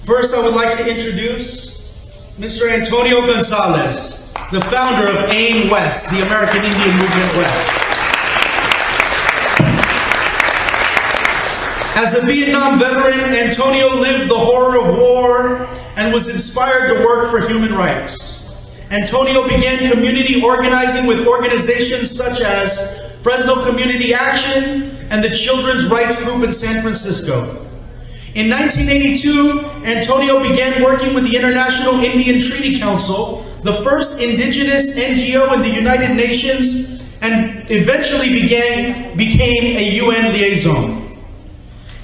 First, I would like to introduce Mr. Antonio Gonzalez, the founder of AIM West, the American Indian Movement West. As a Vietnam veteran, Antonio lived the horror of war and was inspired to work for human rights. Antonio began community organizing with organizations such as Fresno Community Action and the Children's Rights Group in San Francisco. In 1982, Antonio began working with the International Indian Treaty Council, the first indigenous NGO in the United Nations, and eventually became a UN liaison.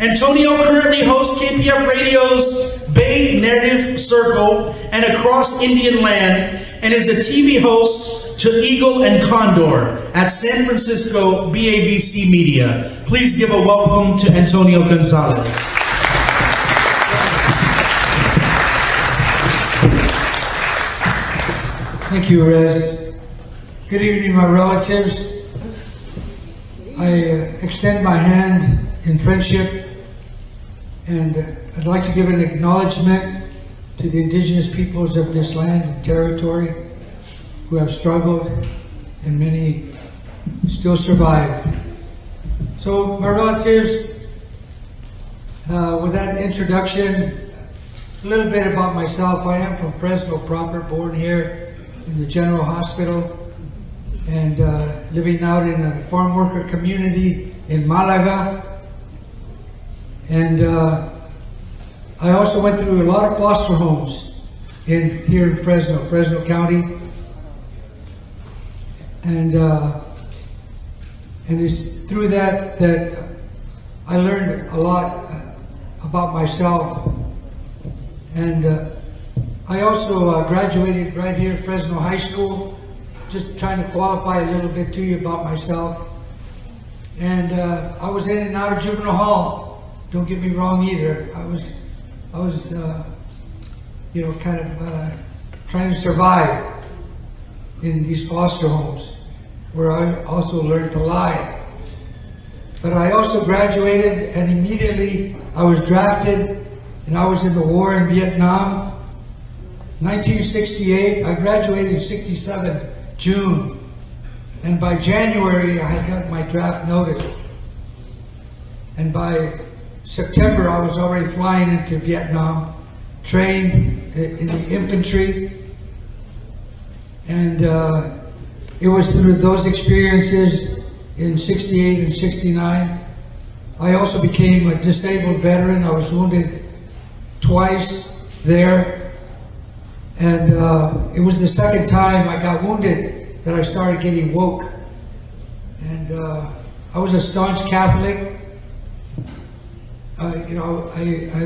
Antonio currently hosts KPF Radio's Bay Narrative Circle and Across Indian Land, and is a TV host to Eagle and Condor at San Francisco BABC Media. Please give a welcome to Antonio Gonzalez. Thank you, Rez. Good evening, my relatives. I extend my hand in friendship, and I'd like to give an acknowledgement to the indigenous peoples of this land and territory who have struggled, and many still survive. So, my relatives, with that introduction, a little bit about myself. I am from Fresno proper, born here in the General Hospital, and living out in a farm worker community in Malaga. And I also went through a lot of foster homes here in Fresno County. And it's through that I learned a lot about myself. And I also graduated right here at Fresno High School, just trying to qualify a little bit to you about myself. And I was in and out of juvenile hall. Don't get me wrong either. I was kind of trying to survive in these foster homes, where I also learned to lie. But I also graduated, and immediately I was drafted, and I was in the war in Vietnam. 1968, I graduated in 67, June. And by January, I had gotten my draft notice. And by September, I was already flying into Vietnam, trained in the infantry. And it was through those experiences in 68 and 69. I also became a disabled veteran. I was wounded twice there. And it was the second time I got wounded that I started getting woke. And I was a staunch Catholic. I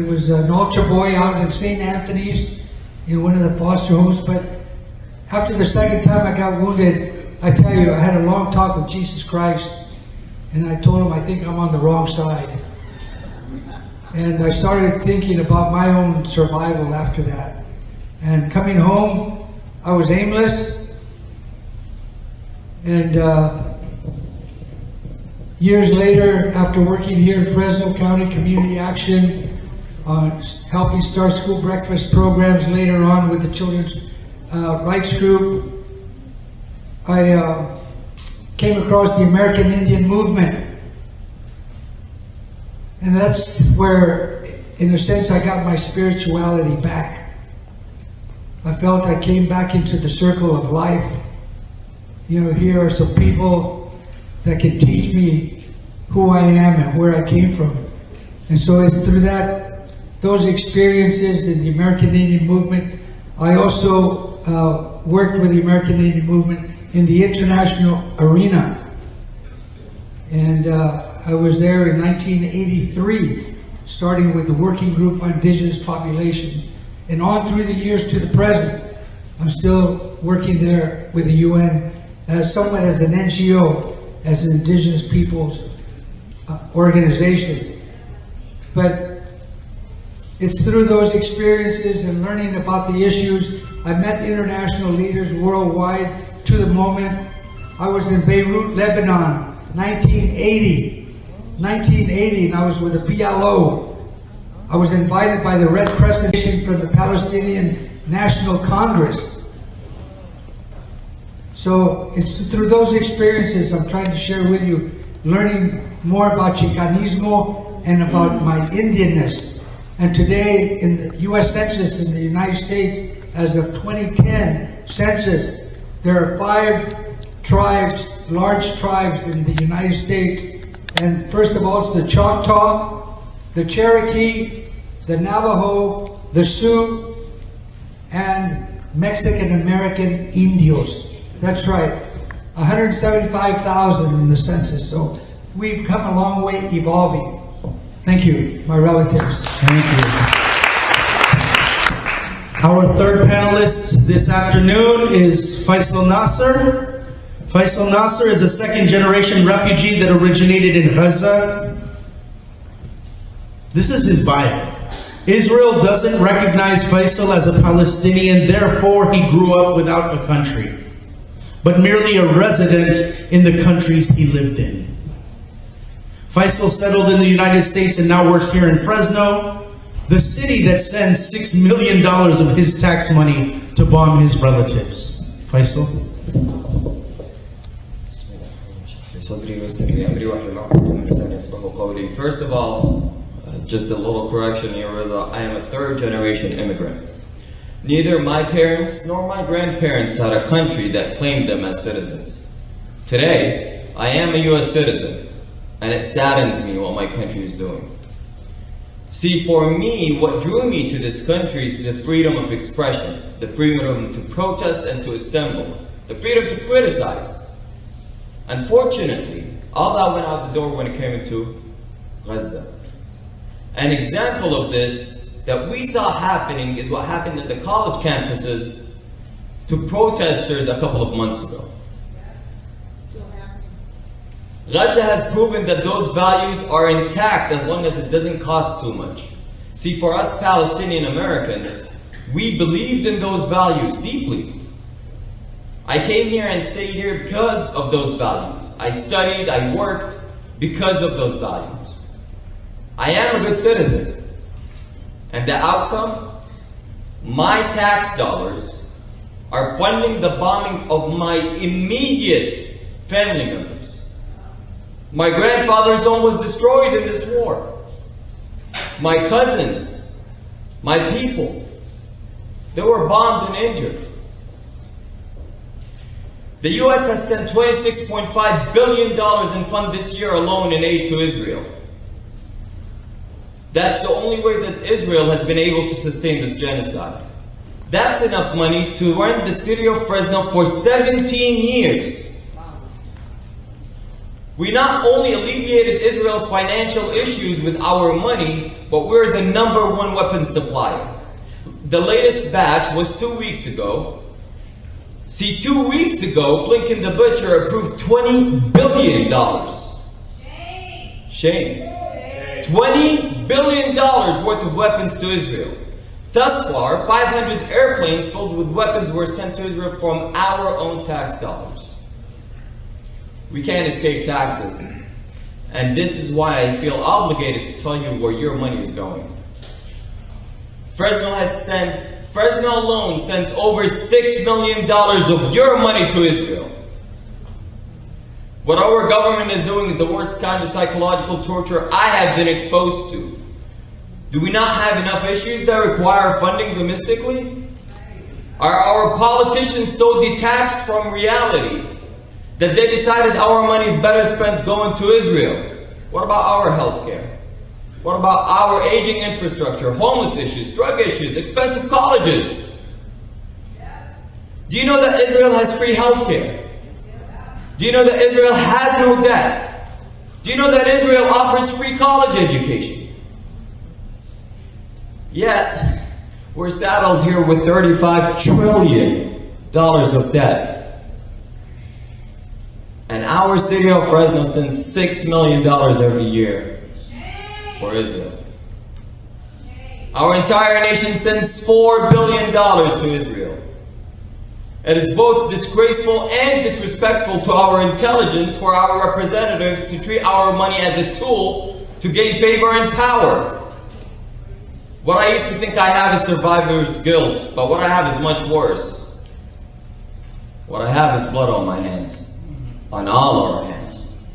was an altar boy out in St. Anthony's in one of the foster homes. But after the second time I got wounded, I tell you, I had a long talk with Jesus Christ. And I told him, I think I'm on the wrong side. And I started thinking about my own survival after that. And coming home, I was aimless. And years later, after working here in Fresno County Community Action, helping start school breakfast programs later on with the Children's Rights Group, I came across the American Indian Movement. And that's where, in a sense, I got my spirituality back. I felt I came back into the circle of life. Here are some people that can teach me who I am and where I came from. And so it's through those experiences in the American Indian Movement. I also worked with the American Indian Movement in the international arena. And I was there in 1983, starting with the Working Group on Indigenous Population. And on through the years to the present, I'm still working there with the UN somewhat as an NGO, as an Indigenous Peoples organization. But it's through those experiences and learning about the issues, I met international leaders worldwide to the moment. I was in Beirut, Lebanon, 1980, and I was with the PLO. I was invited by the Red Crescent from the Palestinian National Congress. So it's through those experiences I'm trying to share with you, learning more about Chicanismo and about my Indianness. And today in the U.S. Census in the United States, as of 2010 census, there are 5 tribes, large tribes in the United States. And first of all, it's the Choctaw, the Cherokee, the Navajo, the Sioux, and Mexican-American Indios. That's right, 175,000 in the census. So we've come a long way evolving. Thank you, my relatives. Thank you. Our third panelist this afternoon is Faisal Nasser. Faisal Nasser is a second-generation refugee that originated in Gaza. This is his bio. Israel doesn't recognize Faisal as a Palestinian, therefore he grew up without a country, but merely a resident in the countries he lived in. Faisal settled in the United States and now works here in Fresno, the city that sends $6 million of his tax money to bomb his relatives. Faisal? First of all, just a little correction here, I am a third-generation immigrant. Neither my parents nor my grandparents had a country that claimed them as citizens. Today, I am a U.S. citizen, and it saddens me what my country is doing. See, for me, what drew me to this country is the freedom of expression, the freedom to protest and to assemble, the freedom to criticize. Unfortunately, all that went out the door when it came into Gaza. An example of this that we saw happening is what happened at the college campuses to protesters a couple of months ago. Gaza has proven that those values are intact as long as it doesn't cost too much. See, for us Palestinian Americans, we believed in those values deeply. I came here and stayed here because of those values. I studied, I worked because of those values. I am a good citizen. And the outcome? My tax dollars are funding the bombing of my immediate family members. My grandfather's home was destroyed in this war. My cousins, my people, they were bombed and injured. The U.S. has sent $26.5 billion in fund this year alone in aid to Israel. That's the only way that Israel has been able to sustain this genocide. That's enough money to run the city of Fresno for 17 years. We not only alleviated Israel's financial issues with our money, but we're the #1 weapons supplier. The latest batch was 2 weeks ago. See, 2 weeks ago, Blinken the Butcher approved $20 billion. Shame. $20 billion worth of weapons to Israel. Thus far, 500 airplanes filled with weapons were sent to Israel from our own tax dollars. We can't escape taxes. And this is why I feel obligated to tell you where your money is going. Fresno alone sends over $6 million of your money to Israel. What our government is doing is the worst kind of psychological torture I have been exposed to. Do we not have enough issues that require funding domestically? Are our politicians so detached from reality that they decided our money is better spent going to Israel? What about our health care? What about our aging infrastructure, homeless issues, drug issues, expensive colleges? Do you know that Israel has free health care? Do you know that Israel has no debt? Do you know that Israel offers free college education? Yet, we're saddled here with $35 trillion of debt. And our city of Fresno sends $6 million every year for Israel. Our entire nation sends $4 billion to Israel. It is both disgraceful and disrespectful to our intelligence for our representatives to treat our money as a tool to gain favor and power. What I used to think I have is survivor's guilt, but what I have is much worse. What I have is blood on my hands, on all our hands.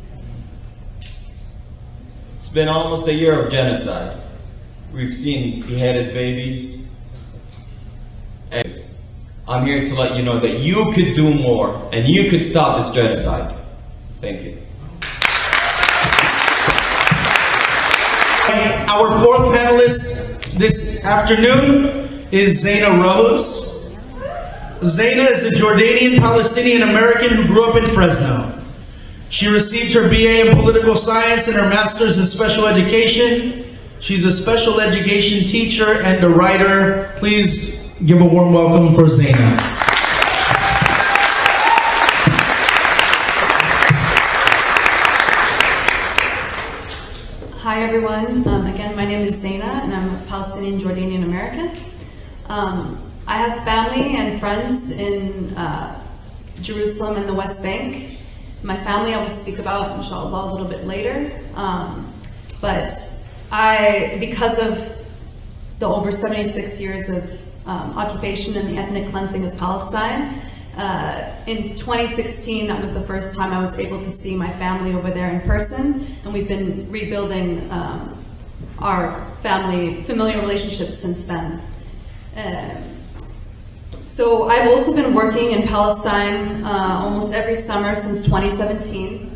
It's been almost a year of genocide. We've seen beheaded babies. And I'm here to let you know that you could do more, and you could stop this genocide. Thank you. Our fourth panelist this afternoon is Zaina Rose. Zaina is a Jordanian Palestinian American who grew up in Fresno. She received her BA in political science and her master's in special education. She's a special education teacher and a writer. Please give a warm welcome for Zaina. Hi everyone, again my name is Zaina and I'm a Palestinian Jordanian American. I have family and friends in Jerusalem and the West Bank. My family I will speak about inshallah a little bit later. But because of the over 76 years of occupation and the ethnic cleansing of Palestine, in 2016, that was the first time I was able to see my family over there in person, and we've been rebuilding our familiar relationships since then. So I've also been working in Palestine almost every summer since 2017.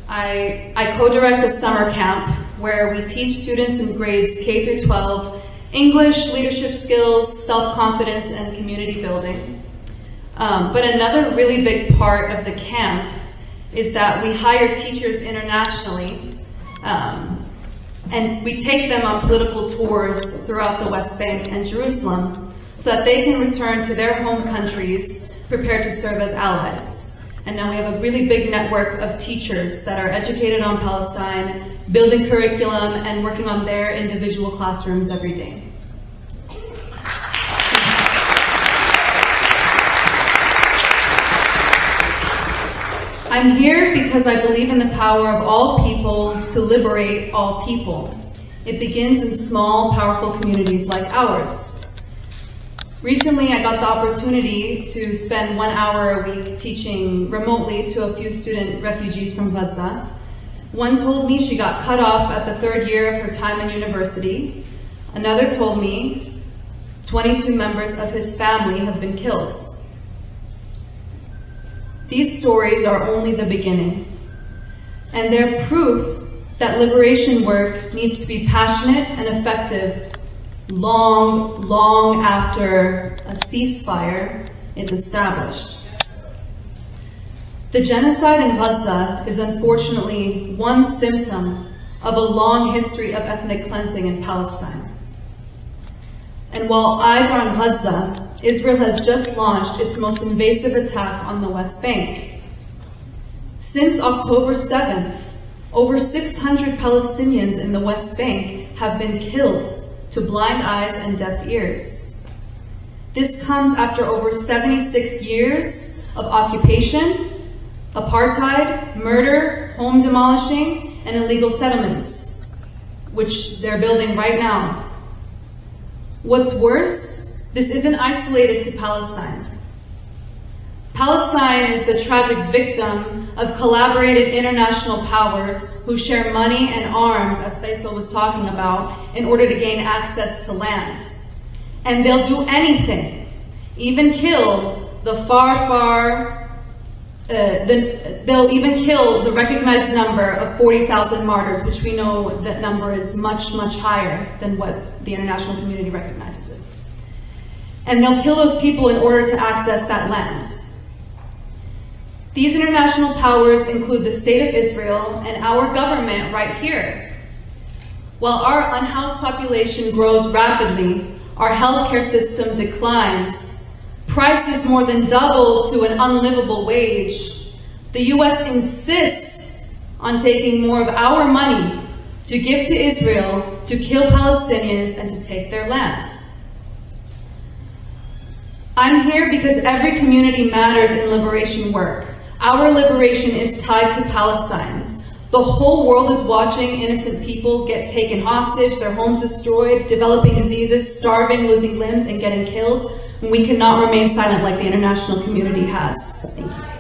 I co-direct a summer camp where we teach students in grades K through 12 English, leadership skills, self-confidence, and community building. But another really big part of the camp is that we hire teachers internationally, and we take them on political tours throughout the West Bank and Jerusalem so that they can return to their home countries prepared to serve as allies. And now we have a really big network of teachers that are educated on Palestine, building curriculum, and working on their individual classrooms every day. I'm here because I believe in the power of all people to liberate all people. It begins in small, powerful communities like ours. Recently, I got the opportunity to spend 1 hour a week teaching remotely to a few student refugees from Gaza. One told me she got cut off at the 3rd year of her time in university. Another told me 22 members of his family have been killed. These stories are only the beginning, and they're proof that liberation work needs to be passionate and effective long, long after a ceasefire is established. The genocide in Gaza is unfortunately one symptom of a long history of ethnic cleansing in Palestine. And while eyes are on Gaza, Israel has just launched its most invasive attack on the West Bank. Since October 7th, over 600 Palestinians in the West Bank have been killed to blind eyes and deaf ears. This comes after over 76 years of occupation, apartheid, murder, home demolishing, and illegal settlements, which they're building right now. What's worse, this isn't isolated to Palestine. Palestine is the tragic victim of collaborated international powers who share money and arms, as Faisal was talking about, in order to gain access to land. And they'll do anything, even kill the they'll even kill the recognized number of 40,000 martyrs, which we know that number is much, much higher than what the international community recognizes it. And they'll kill those people in order to access that land. These international powers include the State of Israel and our government right here. While our unhoused population grows rapidly, our healthcare system declines, prices more than double to an unlivable wage, the US insists on taking more of our money to give to Israel to kill Palestinians and to take their land. I'm here because every community matters in liberation work. Our liberation is tied to Palestine's. The whole world is watching innocent people get taken hostage, their homes destroyed, developing diseases, starving, losing limbs, and getting killed. And we cannot remain silent like the international community has. Thank you.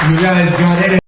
You guys got it.